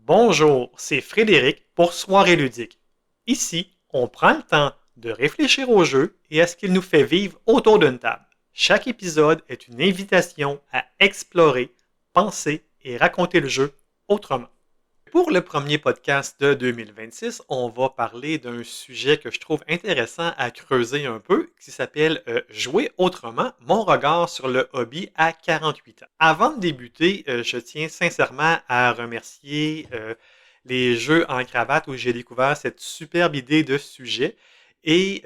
Bonjour, c'est Frédéric pour Soirée ludique. Ici, on prend le temps de réfléchir au jeu et à ce qu'il nous fait vivre autour d'une table. Chaque épisode est une invitation à explorer, penser et raconter le jeu autrement. Pour le premier podcast de 2026, on va parler d'un sujet que je trouve intéressant à creuser un peu, qui s'appelle Jouer autrement, mon regard sur le hobby à 48 ans. Avant de débuter, je tiens sincèrement à remercier les jeux en cravate où j'ai découvert cette superbe idée de sujet et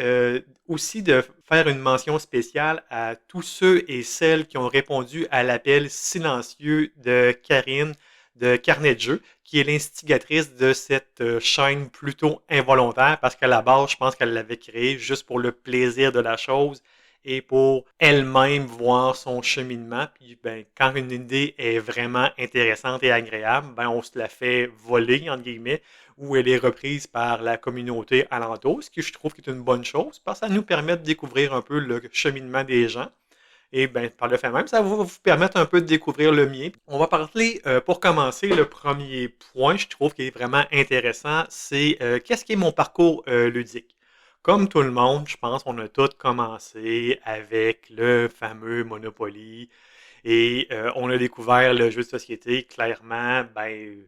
aussi de faire une mention spéciale à tous ceux et celles qui ont répondu à l'appel silencieux de Karine de Carnet de jeu, qui est l'instigatrice de cette chaîne plutôt involontaire, parce qu'à la base, je pense qu'elle l'avait créée juste pour le plaisir de la chose et pour elle-même voir son cheminement. Puis ben, quand une idée est vraiment intéressante et agréable, ben, on se la fait voler, entre guillemets, ou elle est reprise par la communauté alentour, ce qui je trouve qui est une bonne chose, parce que ça nous permet de découvrir un peu le cheminement des gens. Et ben, par le fait même, ça va vous permettre un peu de découvrir le mien. On va parler, pour commencer, le premier point, je trouve, qui est vraiment intéressant, c'est qu'est-ce qui est mon parcours ludique. Comme tout le monde, je pense qu'on a tous commencé avec le fameux Monopoly et on a découvert le jeu de société clairement, ben,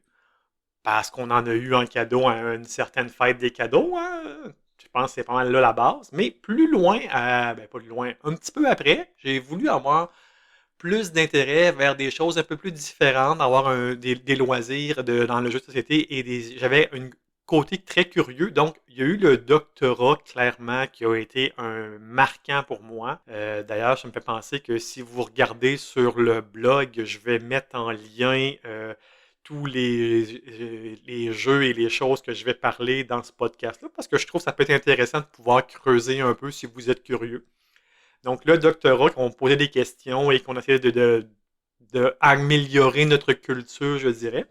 parce qu'on en a eu en cadeau à une certaine fête des cadeaux, hein. Je pense que c'est pas mal là la base. Mais plus loin, ben pas plus loin, un petit peu après, j'ai voulu avoir plus d'intérêt vers des choses un peu plus différentes, avoir des loisirs dans le jeu de société et j'avais un côté très curieux. Donc, il y a eu le doctorat, clairement, qui a été un marquant pour moi. D'ailleurs, ça me fait penser que si vous regardez sur le blog, je vais mettre en lien tous les jeux et les choses que je vais parler dans ce podcast-là, parce que je trouve que ça peut être intéressant de pouvoir creuser un peu si vous êtes curieux. Donc, le doctorat, qu'on posait des questions et qu'on essayait de améliorer notre culture, je dirais.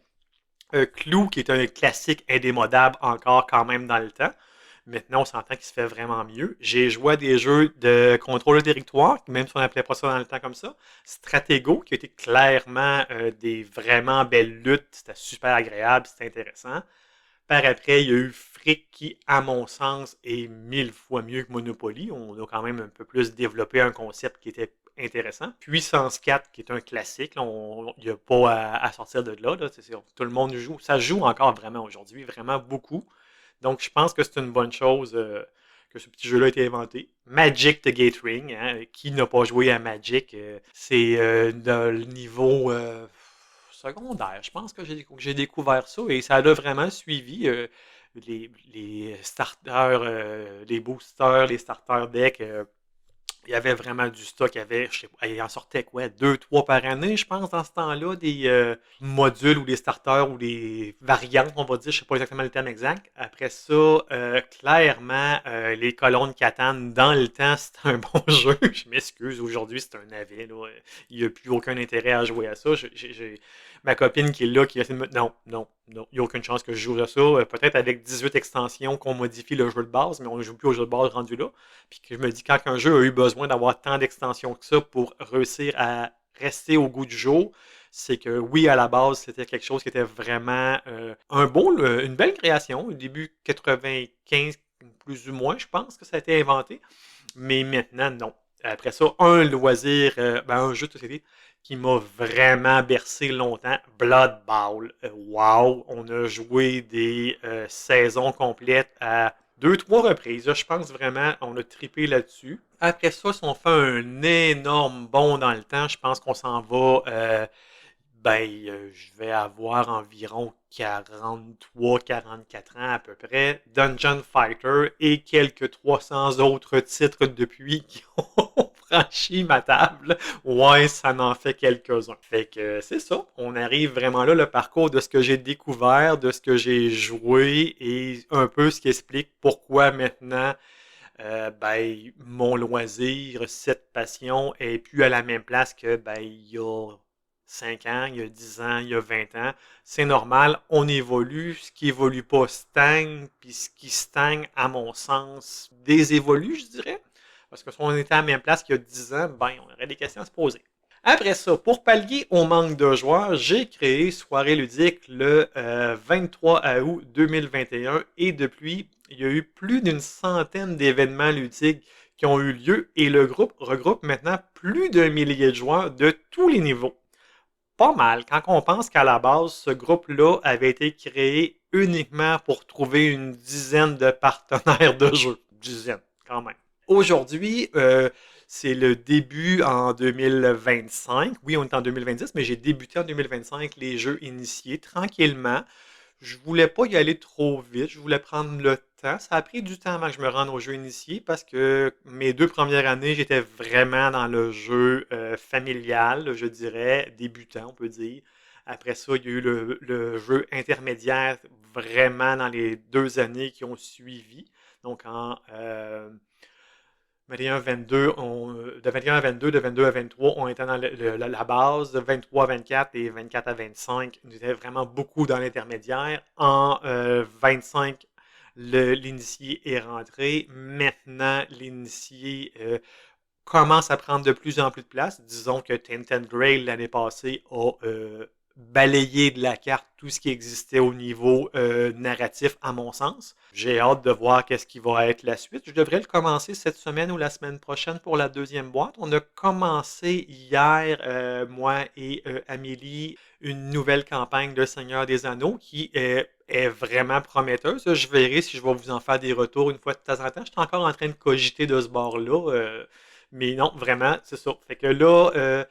Clou, qui est un classique indémodable encore quand même dans le temps. Maintenant, on s'entend qu'il se fait vraiment mieux. J'ai joué à des jeux de contrôle de territoire, même si on n'appelait pas ça dans le temps comme ça. Stratego, qui a été clairement des vraiment belles luttes. C'était super agréable, c'était intéressant. Par après, il y a eu Frick qui, à mon sens, est mille fois mieux que Monopoly. On a quand même un peu plus développé un concept qui était intéressant. Puissance 4, qui est un classique. Il n'y a pas à sortir de là. Tout le monde joue. Ça joue encore vraiment aujourd'hui, vraiment beaucoup. Donc, je pense que c'est une bonne chose que ce petit jeu-là ait été inventé. Magic the Gathering, hein, qui n'a pas joué à Magic, c'est dans le niveau secondaire. Je pense que j'ai découvert ça et ça a vraiment suivi les starters, les boosters, les starter decks. Il y avait vraiment du stock. Je sais pas, il en sortait quoi, deux, trois par année, je pense, dans ce temps-là, des modules ou des starters ou des variantes, on va dire. Je sais pas exactement le terme exact. Après ça, clairement, les colonnes Catan, dans le temps, c'était un bon jeu. Je m'excuse, aujourd'hui, c'est un navet. Là. Il n'y a plus aucun intérêt à jouer à ça. J'ai ma copine qui est là, qui essaie de me... Non, non, non. Il n'y a aucune chance que je joue à ça. Peut-être avec 18 extensions qu'on modifie le jeu de base, mais on ne joue plus au jeu de base rendu là. Puis que je me dis, quand un jeu a eu besoin d'avoir tant d'extensions que ça pour réussir à rester au goût du jour, c'est que oui, à la base, c'était quelque chose qui était vraiment une belle création. Au début 95, plus ou moins, je pense que ça a été inventé. Mais maintenant, non. Après ça, un loisir, un jeu de société qui m'a vraiment bercé longtemps, Blood Bowl. Wow, on a joué des saisons complètes à deux, trois reprises. Là, je pense vraiment on a trippé là-dessus. Après ça, si on fait un énorme bond dans le temps, je pense qu'on s'en va je vais avoir environ 43-44 ans à peu près. Dungeon Fighter et quelques 300 autres titres depuis qui ont franchi ma table. Ouais, ça en fait quelques-uns. Fait que c'est ça. On arrive vraiment là, le parcours de ce que j'ai découvert, de ce que j'ai joué et un peu ce qui explique pourquoi maintenant mon loisir, cette passion est plus à la même place que il y a 5 ans, il y a 10 ans, il y a 20 ans. C'est normal, on évolue. Ce qui évolue pas stagne, puis ce qui stagne, à mon sens, désévolue, je dirais. Parce que si on était à la même place qu'il y a 10 ans, on aurait des questions à se poser. Après ça, pour pallier au manque de joueurs, j'ai créé Soirée ludique le 23 août 2021 et depuis, il y a eu plus d'une centaine d'événements ludiques qui ont eu lieu et le groupe regroupe maintenant plus d'un millier de joueurs de tous les niveaux. Pas mal, quand on pense qu'à la base, ce groupe-là avait été créé uniquement pour trouver une dizaine de partenaires de jeu. Dizaine, quand même. Aujourd'hui, c'est le début en 2025. Oui, on est en 2026, mais j'ai débuté en 2025 les jeux initiés tranquillement. Je voulais pas y aller trop vite, je voulais prendre le temps. Ça a pris du temps avant que je me rende aux jeux initiés parce que mes 2 premières années, j'étais vraiment dans le jeu familial, je dirais, débutant, on peut dire. Après ça, il y a eu le jeu intermédiaire vraiment dans les 2 années qui ont suivi. Donc en 21-22, de 21 à 22, de 22 à 23, on était dans la base. De 23 à 24 et 24 à 25, on était vraiment beaucoup dans l'intermédiaire. En 25, l'initié est rentré. Maintenant, l'initié commence à prendre de plus en plus de place. Disons que Tainted Grail, l'année passée, a balayé de la carte tout ce qui existait au niveau narratif, à mon sens. J'ai hâte de voir qu'est-ce qui va être la suite. Je devrais le commencer cette semaine ou la semaine prochaine pour la deuxième boîte. On a commencé hier, moi et Amélie, une nouvelle campagne de Seigneur des Anneaux qui est vraiment prometteuse. Je verrai si je vais vous en faire des retours une fois de temps en temps. Je suis encore en train de cogiter de ce bord-là. Mais non, vraiment, c'est ça. Fait que là,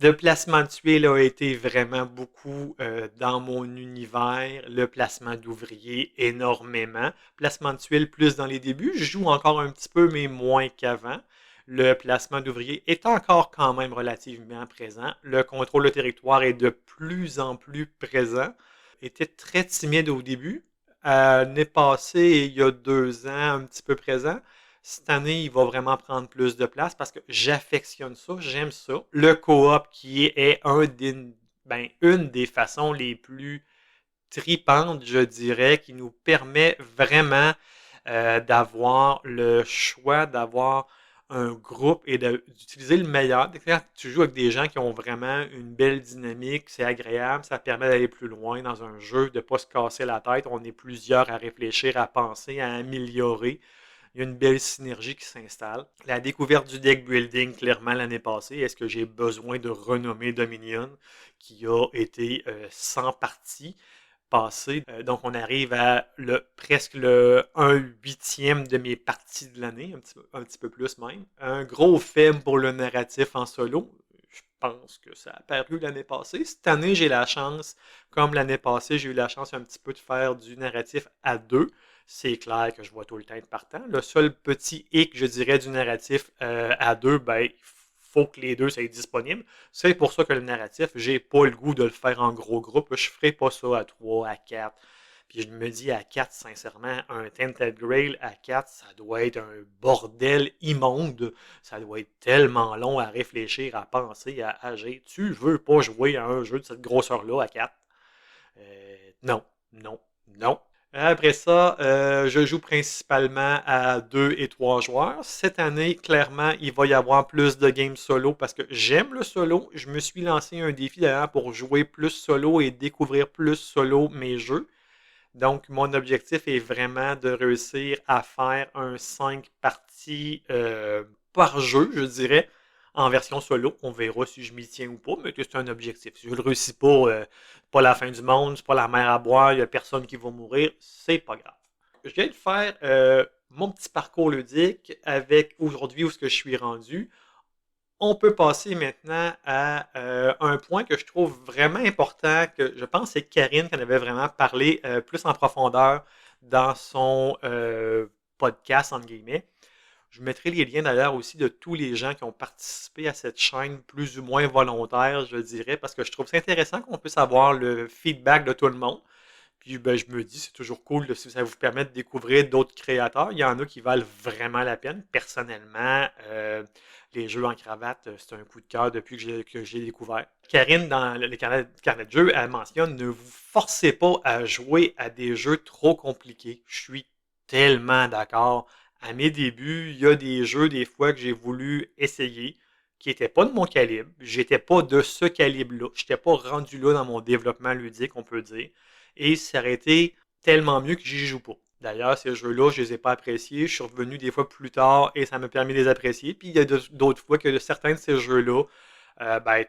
le placement de tuiles a été vraiment beaucoup dans mon univers. Le placement d'ouvriers, énormément. Placement de tuiles plus dans les débuts. Je joue encore un petit peu, mais moins qu'avant. Le placement d'ouvriers est encore quand même relativement présent. Le contrôle de territoire est de plus en plus présent. Était très timide au début. L'année passée, il y a 2 ans, un petit peu présent. Cette année, il va vraiment prendre plus de place parce que j'affectionne ça, j'aime ça. Le co-op qui est une des façons les plus tripantes, je dirais, qui nous permet vraiment d'avoir le choix, d'avoir un groupe et d'utiliser le meilleur. Quand tu joues avec des gens qui ont vraiment une belle dynamique, c'est agréable, ça permet d'aller plus loin dans un jeu, de ne pas se casser la tête. On est plusieurs à réfléchir, à penser, à améliorer. Il y a une belle synergie qui s'installe. La découverte du deck building, clairement, l'année passée. Est-ce que j'ai besoin de renommer Dominion, qui a été 100 parties passées? Donc, on arrive à presque le 1/8 de mes parties de l'année, un petit peu plus même. Un gros faible pour le narratif en solo. Je pense que ça a apparu l'année passée. Cette année, j'ai la chance, comme l'année passée, j'ai eu la chance un petit peu de faire du narratif à deux. C'est clair que je vois tout le temps être partant. Le seul petit hic, je dirais, du narratif à deux, ben, il faut que les deux soient disponibles. C'est pour ça que le narratif, j'ai pas le goût de le faire en gros groupe. Je ferai pas ça à 3, à 4. Puis je me dis à 4, sincèrement, un Tainted Grail à 4, ça doit être un bordel immonde. Ça doit être tellement long à réfléchir, à penser, à agir. Tu veux pas jouer à un jeu de cette grosseur-là à 4? Non, non, non. Après ça, je joue principalement à 2 et 3 joueurs. Cette année, clairement, il va y avoir plus de games solo parce que j'aime le solo. Je me suis lancé un défi d'ailleurs pour jouer plus solo et découvrir plus solo mes jeux. Donc, mon objectif est vraiment de réussir à faire un 5 parties par jeu, je dirais, en version solo. On verra si je m'y tiens ou pas, mais que c'est un objectif. Si je ne le réussis pas, pas la fin du monde, c'est pas la mer à boire, il n'y a personne qui va mourir, c'est pas grave. Je viens de faire mon petit parcours ludique avec aujourd'hui où ce que je suis rendu. On peut passer maintenant à un point que je trouve vraiment important, que je pense que c'est Karine qui en avait vraiment parlé plus en profondeur dans son podcast, entre guillemets. Je mettrai les liens d'ailleurs aussi de tous les gens qui ont participé à cette chaîne, plus ou moins volontaire, je dirais, parce que je trouve c'est intéressant qu'on puisse avoir le feedback de tout le monde. Puis ben, je me dis, c'est toujours cool si ça vous permet de découvrir d'autres créateurs. Il y en a qui valent vraiment la peine. Personnellement, les jeux en cravate, c'est un coup de cœur depuis que j'ai découvert. Karine, dans le carnet de jeu, elle mentionne, ne vous forcez pas à jouer à des jeux trop compliqués. Je suis tellement d'accord. À mes débuts, il y a des jeux, des fois, que j'ai voulu essayer. qui n'étaient pas de mon calibre. J'étais pas de ce calibre-là. Je n'étais pas rendu là dans mon développement ludique, on peut dire. Et ça aurait été tellement mieux que j'y joue pas. D'ailleurs, ces jeux-là, je les ai pas appréciés. Je suis revenu des fois plus tard et ça m'a permis de les apprécier. Puis il y a d'autres fois que certains de ces jeux-là,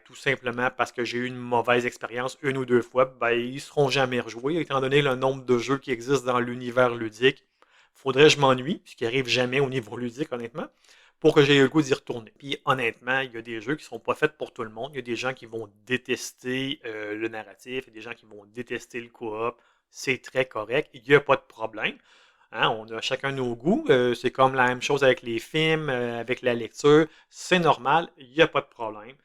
tout simplement parce que j'ai eu une mauvaise expérience une ou deux fois, ils seront jamais rejoués, étant donné le nombre de jeux qui existent dans l'univers ludique. Faudrait que je m'ennuie, ce qui arrive jamais au niveau ludique, honnêtement, pour que j'aie le goût d'y retourner. Puis honnêtement, il y a des jeux qui sont pas faits pour tout le monde. Il y a des gens qui vont détester le narratif, il y a des gens qui vont détester le coop. C'est très correct, il n'y a pas de problème. Hein, on a chacun nos goûts. C'est comme la même chose avec les films, avec la lecture. C'est normal, il n'y a pas de problème.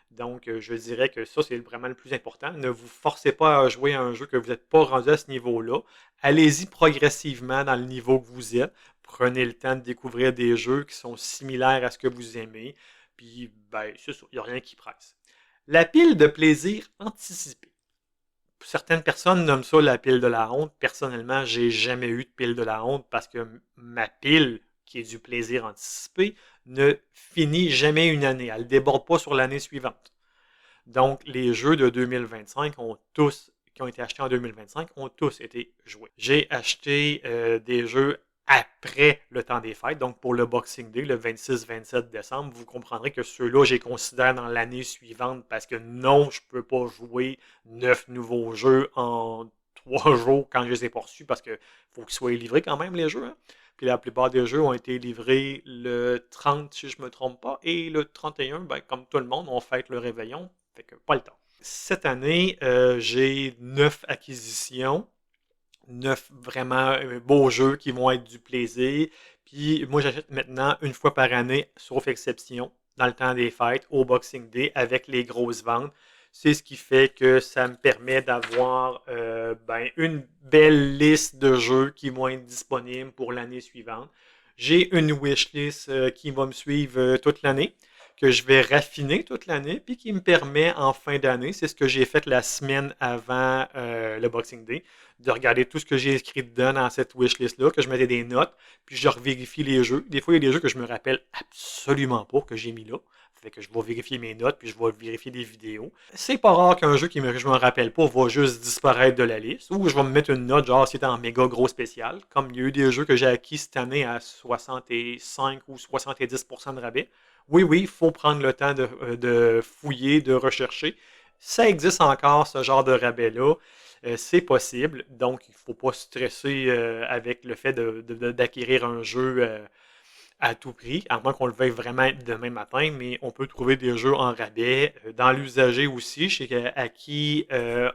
Donc, je dirais que ça, c'est vraiment le plus important. Ne vous forcez pas à jouer à un jeu que vous n'êtes pas rendu à ce niveau-là. Allez-y progressivement dans le niveau que vous êtes. Prenez le temps de découvrir des jeux qui sont similaires à ce que vous aimez. Puis, c'est ça, il n'y a rien qui presse. La pile de plaisir anticipé. Certaines personnes nomment ça la pile de la honte. Personnellement, j'ai jamais eu de pile de la honte parce que ma pile, qui est du plaisir anticipé, ne finit jamais une année. Elle ne déborde pas sur l'année suivante. Donc, les jeux de 2025 qui ont été achetés en 2025 ont tous été joués. J'ai acheté des jeux après le temps des fêtes, donc pour le Boxing Day, le 26-27 décembre. Vous comprendrez que ceux-là, je les considère dans l'année suivante parce que non, je ne peux pas jouer 9 nouveaux jeux en 3 jours quand je les ai pas reçus parce qu'il faut qu'ils soient livrés quand même, les jeux. Hein? Puis la plupart des jeux ont été livrés le 30, si je ne me trompe pas, et le 31, comme tout le monde, on fête le réveillon, fait que pas le temps. Cette année, j'ai 9 acquisitions. 9 vraiment beaux jeux qui vont être du plaisir. Puis moi, j'achète maintenant une fois par année, sauf exception, dans le temps des fêtes, au Boxing Day, avec les grosses ventes. C'est ce qui fait que ça me permet d'avoir une belle liste de jeux qui vont être disponibles pour l'année suivante. J'ai une wishlist qui va me suivre toute l'année, que je vais raffiner toute l'année, puis qui me permet en fin d'année, c'est ce que j'ai fait la semaine avant le Boxing Day, de regarder tout ce que j'ai écrit dedans dans cette wishlist-là, que je mettais des notes, puis je revérifie les jeux. Des fois, il y a des jeux que je me rappelle absolument pas que j'ai mis là. Fait que je vais vérifier mes notes, puis je vais vérifier des vidéos. C'est pas rare qu'un jeu que je me rappelle pas va juste disparaître de la liste, ou je vais me mettre une note, genre si c'est en méga gros spécial, comme il y a eu des jeux que j'ai acquis cette année à 65 ou 70% de rabais. Oui, il faut prendre le temps de fouiller, de rechercher. Ça existe encore, ce genre de rabais-là. C'est possible, donc il ne faut pas stresser avec le fait d'acquérir un jeu à tout prix, à moins qu'on le veuille vraiment demain matin, mais on peut trouver des jeux en rabais. Dans l'usager aussi, chez Acquis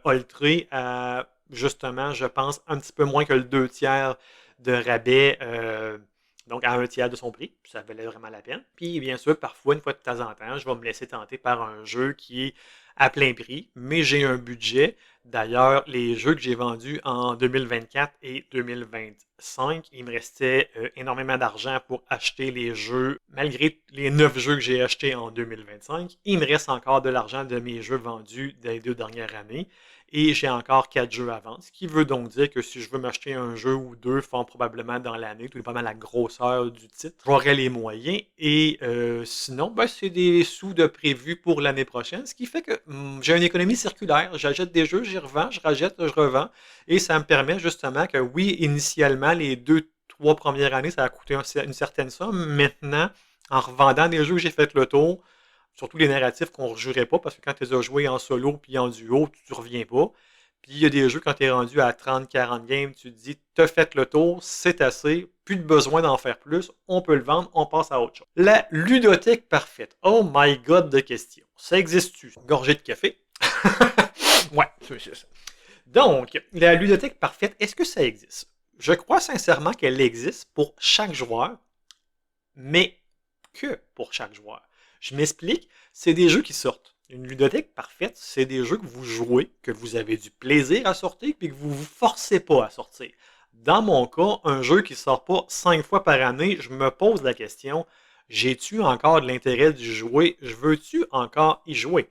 Oltré à justement, je pense, un petit peu moins que le 2 tiers de rabais, donc à un tiers de son prix. Ça valait vraiment la peine. Puis bien sûr, parfois, une fois de temps en temps, je vais me laisser tenter par un jeu qui est à plein prix, mais j'ai un budget. D'ailleurs, les jeux que j'ai vendus en 2024 et 2025, il me restait énormément d'argent pour acheter les jeux. Malgré les 9 jeux que j'ai achetés en 2025, il me reste encore de l'argent de mes jeux vendus des 2 dernières années. Et j'ai encore 4 jeux à vendre, ce qui veut donc dire que si je veux m'acheter un jeu ou deux fort probablement dans l'année, tout dépendamment de la grosseur du titre, j'aurai les moyens. Et sinon, c'est des sous de prévu pour l'année prochaine, ce qui fait que j'ai une économie circulaire. J'achète des jeux, j'y revends, je rachète, je revends. Et ça me permet justement que oui, initialement, les 2-3 premières années, ça a coûté une certaine somme. Maintenant, en revendant des jeux que j'ai fait le tour, surtout les narratifs qu'on ne rejouerait pas, parce que quand tu les as joués en solo puis en duo, tu ne reviens pas. Puis il y a des jeux, quand tu es rendu à 30-40 games, tu te dis, tu as fait le tour, c'est assez, plus de besoin d'en faire plus, on peut le vendre, on passe à autre chose. La ludothèque parfaite. Oh my god de questions. Ça existe-tu? Gorgée de café? Ouais, c'est ça. Donc, la ludothèque parfaite, est-ce que ça existe? Je crois sincèrement qu'elle existe pour chaque joueur, mais que pour chaque joueur. Je m'explique, c'est des jeux qui sortent. Une ludothèque parfaite, c'est des jeux que vous jouez, que vous avez du plaisir à sortir, puis que vous ne vous forcez pas à sortir. Dans mon cas, un jeu qui ne sort pas 5 fois par année, je me pose la question, j'ai-tu encore de l'intérêt d'y jouer? Je veux-tu encore y jouer?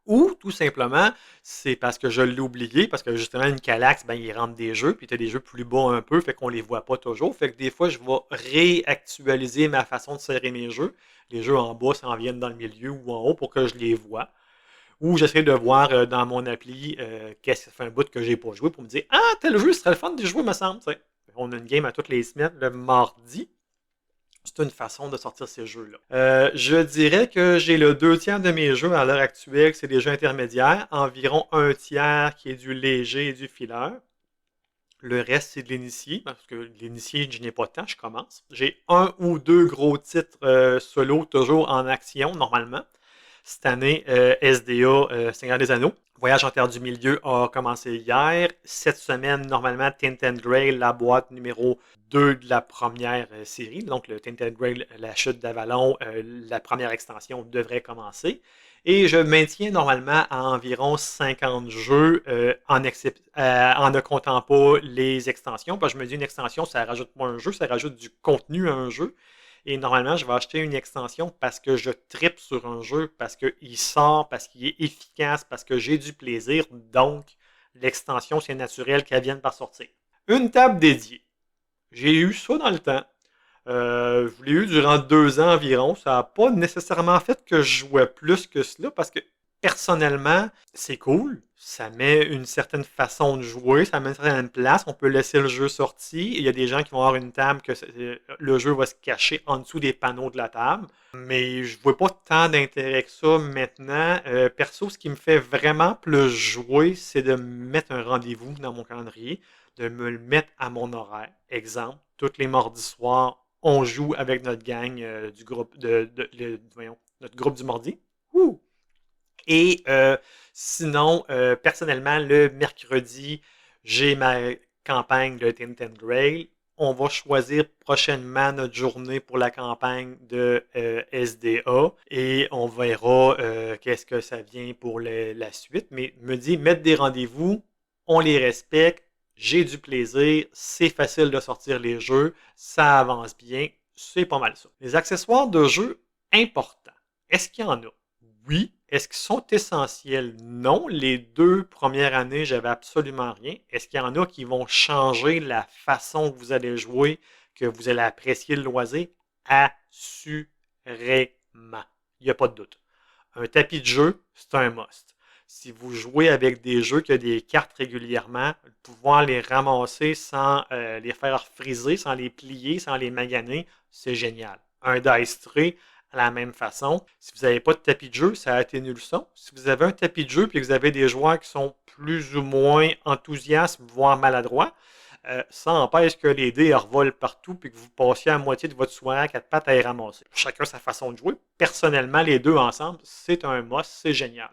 Ou tout simplement, c'est parce que je l'ai oublié, parce que justement, une Kallax, ben, il rentre des jeux, puis tu as des jeux plus bas un peu, fait qu'on les voit pas toujours. Fait que des fois, je vais réactualiser ma façon de serrer mes jeux. Les jeux en bas s'en viennent dans le milieu ou en haut pour que je les vois. Ou j'essaie de voir dans mon appli qu'est-ce que ça fait un bout que j'ai pas joué pour me dire ah, tel jeu serait le fun de jouer, me semble. T'sais. On a une game à toutes les semaines, le mardi. C'est une façon de sortir ces jeux-là. Je dirais que j'ai le 2 tiers de mes jeux à l'heure actuelle, c'est des jeux intermédiaires, environ un tiers qui est du léger et du filler. Le reste, c'est de l'initié, parce que l'initié, je n'ai pas de temps, je commence. J'ai un ou deux gros titres solo, toujours en action, normalement. Cette année, SDA, Seigneur des Anneaux. Voyage en Terre du Milieu a commencé hier. Cette semaine, normalement, Tinted Grail, la boîte numéro 2 de la première série. Donc, le Tinted Grail, la chute d'Avalon, la première extension devrait commencer. Et je maintiens normalement à environ 50 jeux en ne comptant pas les extensions. Parce que je me dis, une extension, ça rajoute pas un jeu, ça rajoute du contenu à un jeu. Et normalement, je vais acheter une extension parce que je tripe sur un jeu, parce qu'il sort, parce qu'il est efficace, parce que j'ai du plaisir. Donc, l'extension, c'est naturel qu'elle vienne par sortir. Une table dédiée. J'ai eu ça dans le temps. Je l'ai eu durant 2 ans environ. Ça n'a pas nécessairement fait que je jouais plus que cela parce que personnellement, c'est cool. Ça met une certaine façon de jouer, ça met une certaine place. On peut laisser le jeu sorti. Il y a des gens qui vont avoir une table que le jeu va se cacher en dessous des panneaux de la table. Mais je ne vois pas tant d'intérêt que ça maintenant. Perso, ce qui me fait vraiment plus jouer, c'est de mettre un rendez-vous dans mon calendrier, de me le mettre à mon horaire. Exemple, tous les mardis soirs, on joue avec notre gang du groupe voyons, notre groupe du mardi. Ouh! Et sinon, personnellement, le mercredi, j'ai ma campagne de Tinted Grail. On va choisir prochainement notre journée pour la campagne de SDA et on verra qu'est-ce que ça vient pour la suite. Mais me dit, mettre des rendez-vous, on les respecte, j'ai du plaisir, c'est facile de sortir les jeux, ça avance bien, c'est pas mal ça. Les accessoires de jeu importants. Est-ce qu'il y en a? Oui. Est-ce qu'ils sont essentiels? Non. Les 2 premières années, j'avais absolument rien. Est-ce qu'il y en a qui vont changer la façon que vous allez jouer, que vous allez apprécier le loisir? Assurément. Il n'y a pas de doute. Un tapis de jeu, c'est un must. Si vous jouez avec des jeux qui ont des cartes régulièrement, pouvoir les ramasser sans les faire friser, sans les plier, sans les maganer, c'est génial. Un dice tray, à la même façon. Si vous n'avez pas de tapis de jeu, ça atténue le son. Si vous avez un tapis de jeu et que vous avez des joueurs qui sont plus ou moins enthousiastes, voire maladroits, ça empêche que les dés revolent partout et que vous passiez à moitié de votre soirée à 4 pattes à les ramasser. Chacun sa façon de jouer. Personnellement, les deux ensemble, c'est un must, c'est génial.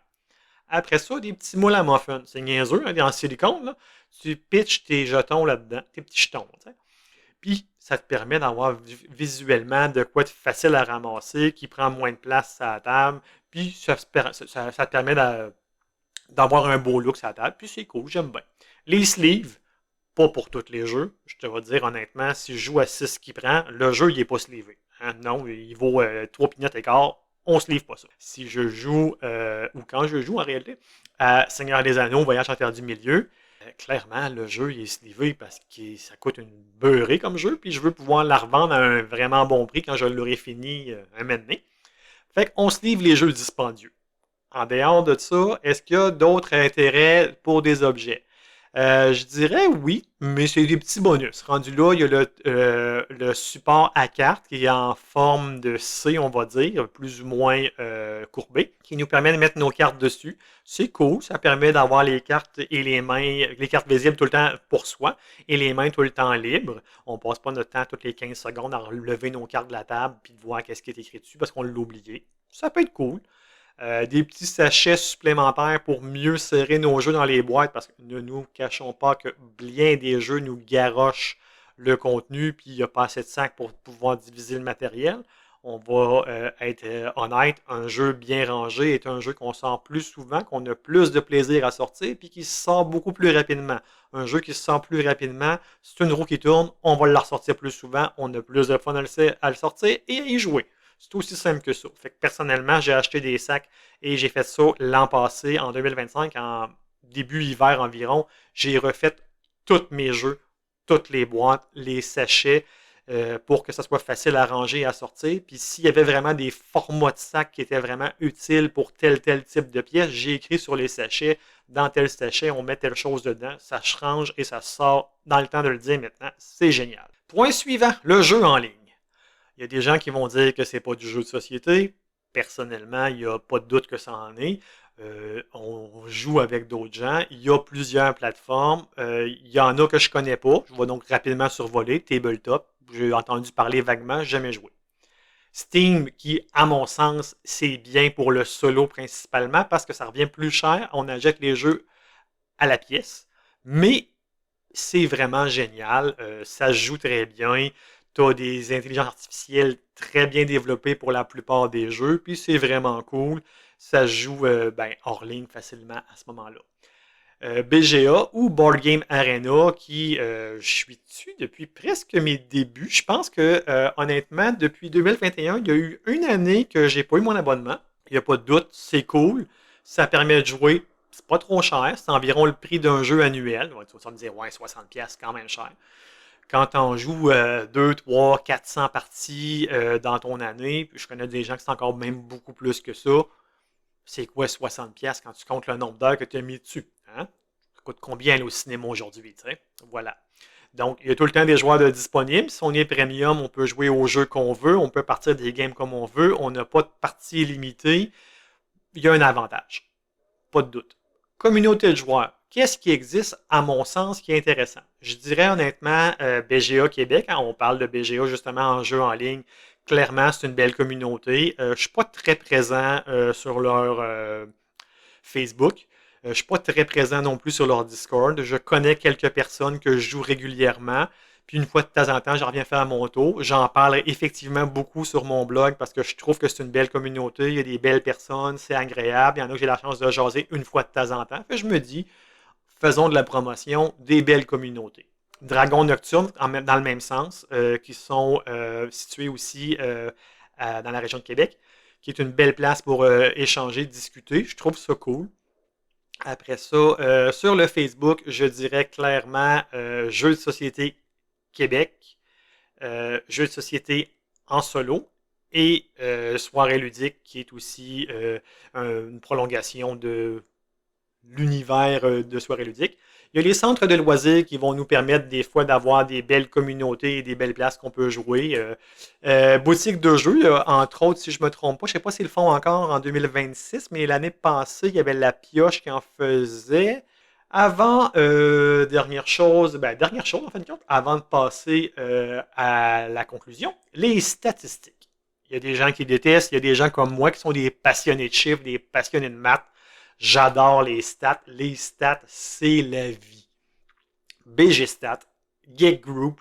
Après ça, des petits moules à muffins. C'est niaiseux, hein, en silicone. Là. Tu pitches tes jetons là-dedans, tes petits jetons. T'sais. Puis, ça te permet d'avoir visuellement de quoi être facile à ramasser, qui prend moins de place à la table. Puis, ça te permet d'avoir un beau look sur la table. Puis, c'est cool, j'aime bien. Les sleeves, pas pour tous les jeux. Je te vais dire honnêtement, si je joue à 6 qui prend, le jeu, il n'est pas sleevé. Hein? Non, il vaut 3 pignottes et quart. On ne sleeve pas ça. Si je joue, ou quand je joue en réalité, à Seigneur des Anneaux, Voyage en Terre du Milieu, clairement, le jeu il est slivé parce que ça coûte une beurrée comme jeu, puis je veux pouvoir la revendre à un vraiment bon prix quand je l'aurai fini un moment donné. Fait qu'on sleeve les jeux dispendieux. En dehors de ça, est-ce qu'il y a d'autres intérêts pour des objets? Je dirais oui, mais c'est des petits bonus. Rendu là, il y a le support à carte qui est en forme de C, on va dire, plus ou moins courbé, qui nous permet de mettre nos cartes dessus. C'est cool, ça permet d'avoir les cartes et les mains, les cartes visibles tout le temps pour soi et les mains tout le temps libres. On passe pas notre temps toutes les 15 secondes à relever nos cartes de la table puis de voir qu'est-ce qui est écrit dessus parce qu'on l'a oublié. Ça peut être cool. Des petits sachets supplémentaires pour mieux serrer nos jeux dans les boîtes parce que ne nous cachons pas que bien des jeux nous garochent le contenu puis il n'y a pas assez de sacs pour pouvoir diviser le matériel. On va être honnête, un jeu bien rangé est un jeu qu'on sort plus souvent, qu'on a plus de plaisir à sortir puis qui se sort beaucoup plus rapidement. Un jeu qui se sort plus rapidement, c'est une roue qui tourne, on va la ressortir plus souvent, on a plus de fun à le sortir et à y jouer. C'est aussi simple que ça. Fait que personnellement, j'ai acheté des sacs et j'ai fait ça l'an passé, en 2025, en début hiver environ. J'ai refait tous mes jeux, toutes les boîtes, les sachets, pour que ça soit facile à ranger et à sortir. Puis s'il y avait vraiment des formats de sacs qui étaient vraiment utiles pour tel type de pièce, j'ai écrit sur les sachets, dans tel sachet, on met telle chose dedans, ça se range et ça sort dans le temps de le dire maintenant. C'est génial. Point suivant, le jeu en ligne. Il y a des gens qui vont dire que c'est pas du jeu de société. Personnellement, il n'y a pas de doute que ça en est. On joue avec d'autres gens. Il y a plusieurs plateformes. Il y en a que je connais pas. Je vais donc rapidement survoler. Tabletop, j'ai entendu parler vaguement, jamais joué. Steam, qui, à mon sens, c'est bien pour le solo principalement parce que ça revient plus cher. On achète les jeux à la pièce. Mais c'est vraiment génial. Ça se joue très bien. Tu as des intelligences artificielles très bien développées pour la plupart des jeux. Puis c'est vraiment cool. Ça se joue hors ligne facilement à ce moment-là. BGA ou Board Game Arena, qui je suis dessus depuis presque mes débuts. Je pense que honnêtement, depuis 2021, il y a eu une année que j'ai pas eu mon abonnement. Il n'y a pas de doute, c'est cool. Ça permet de jouer. C'est pas trop cher. C'est environ le prix d'un jeu annuel. Tu vas me dire, ouais, 60$, c'est quand même cher. Quand on joue 2, 3, 400 parties dans ton année, je connais des gens qui sont encore même beaucoup plus que ça. C'est quoi 60$ quand tu comptes le nombre d'heures que tu as mis dessus? Hein? Ça coûte combien aller au cinéma aujourd'hui? Voilà. Donc, il y a tout le temps des joueurs disponibles. Si on est premium, on peut jouer aux jeux qu'on veut. On peut partir des games comme on veut. On n'a pas de partie limitée. Il y a un avantage. Pas de doute. Communauté de joueurs. Qu'est-ce qui existe, à mon sens, qui est intéressant? Je dirais honnêtement BGA Québec. Hein, on parle de BGA justement en jeu en ligne. Clairement, c'est une belle communauté. Je ne suis pas très présent sur leur Facebook. Je ne suis pas très présent non plus sur leur Discord. Je connais quelques personnes que je joue régulièrement. Puis une fois de temps en temps, j'en reviens faire mon tour. J'en parle effectivement beaucoup sur mon blog parce que je trouve que c'est une belle communauté. Il y a des belles personnes, c'est agréable. Il y en a que j'ai la chance de jaser une fois de temps en temps. Fait, je me dis, faisons de la promotion des belles communautés. Dragons Nocturnes, dans le même sens, qui sont situés aussi dans la région de Québec, qui est une belle place pour échanger, discuter. Je trouve ça cool. Après ça, sur le Facebook, je dirais clairement Jeux de société Québec, Jeux de société en solo et Soirée ludique, qui est aussi une prolongation de l'univers de Soirée ludique. Il y a les centres de loisirs qui vont nous permettre des fois d'avoir des belles communautés et des belles places qu'on peut jouer. Boutique de jeux, entre autres, si je ne me trompe pas, je ne sais pas s'ils le font encore en 2026, mais l'année passée, il y avait la pioche qui en faisait. Avant, dernière chose en fin de compte, avant de passer à la conclusion, les statistiques. Il y a des gens qui détestent, il y a des gens comme moi qui sont des passionnés de chiffres, des passionnés de maths. J'adore les stats. Les stats, c'est la vie. BG Stats, Geek Group,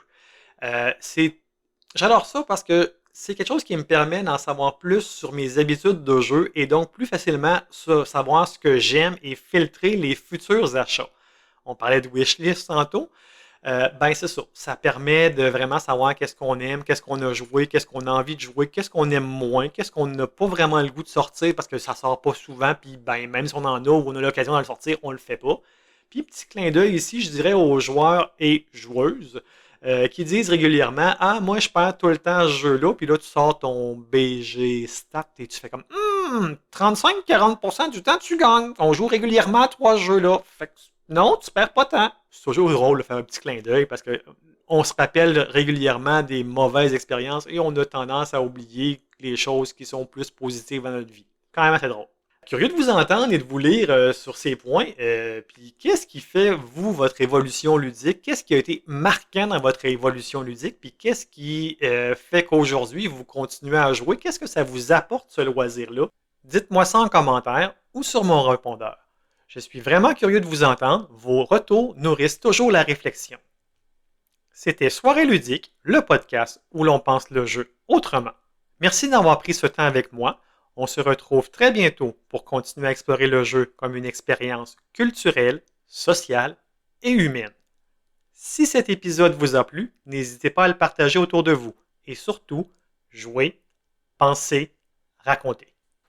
j'adore ça parce que c'est quelque chose qui me permet d'en savoir plus sur mes habitudes de jeu et donc plus facilement savoir ce que j'aime et filtrer les futurs achats. On parlait de wishlist tantôt. C'est ça. Ça permet de vraiment savoir qu'est-ce qu'on aime, qu'est-ce qu'on a joué, qu'est-ce qu'on a envie de jouer, qu'est-ce qu'on aime moins, qu'est-ce qu'on n'a pas vraiment le goût de sortir parce que ça sort pas souvent, puis même si on en a ou on a l'occasion de le sortir, on le fait pas. Puis petit clin d'œil ici, je dirais aux joueurs et joueuses qui disent régulièrement: Ah, moi je perds tout le temps ce jeu-là, puis là tu sors ton BG stat et tu fais comme 35-40% du temps tu gagnes. On joue régulièrement à 3 jeux-là. Fait que non, tu perds pas tant. C'est toujours drôle de faire un petit clin d'œil parce que on se rappelle régulièrement des mauvaises expériences et on a tendance à oublier les choses qui sont plus positives dans notre vie. Quand même assez drôle. Curieux de vous entendre et de vous lire sur ces points. Puis qu'est-ce qui fait, vous, votre évolution ludique? Qu'est-ce qui a été marquant dans votre évolution ludique? Puis qu'est-ce qui fait qu'aujourd'hui, vous continuez à jouer? Qu'est-ce que ça vous apporte, ce loisir-là? Dites-moi ça en commentaire ou sur mon répondeur. Je suis vraiment curieux de vous entendre. Vos retours nourrissent toujours la réflexion. C'était Soirée ludique, le podcast où l'on pense le jeu autrement. Merci d'avoir pris ce temps avec moi. On se retrouve très bientôt pour continuer à explorer le jeu comme une expérience culturelle, sociale et humaine. Si cet épisode vous a plu, n'hésitez pas à le partager autour de vous. Et surtout, jouez penser, raconter.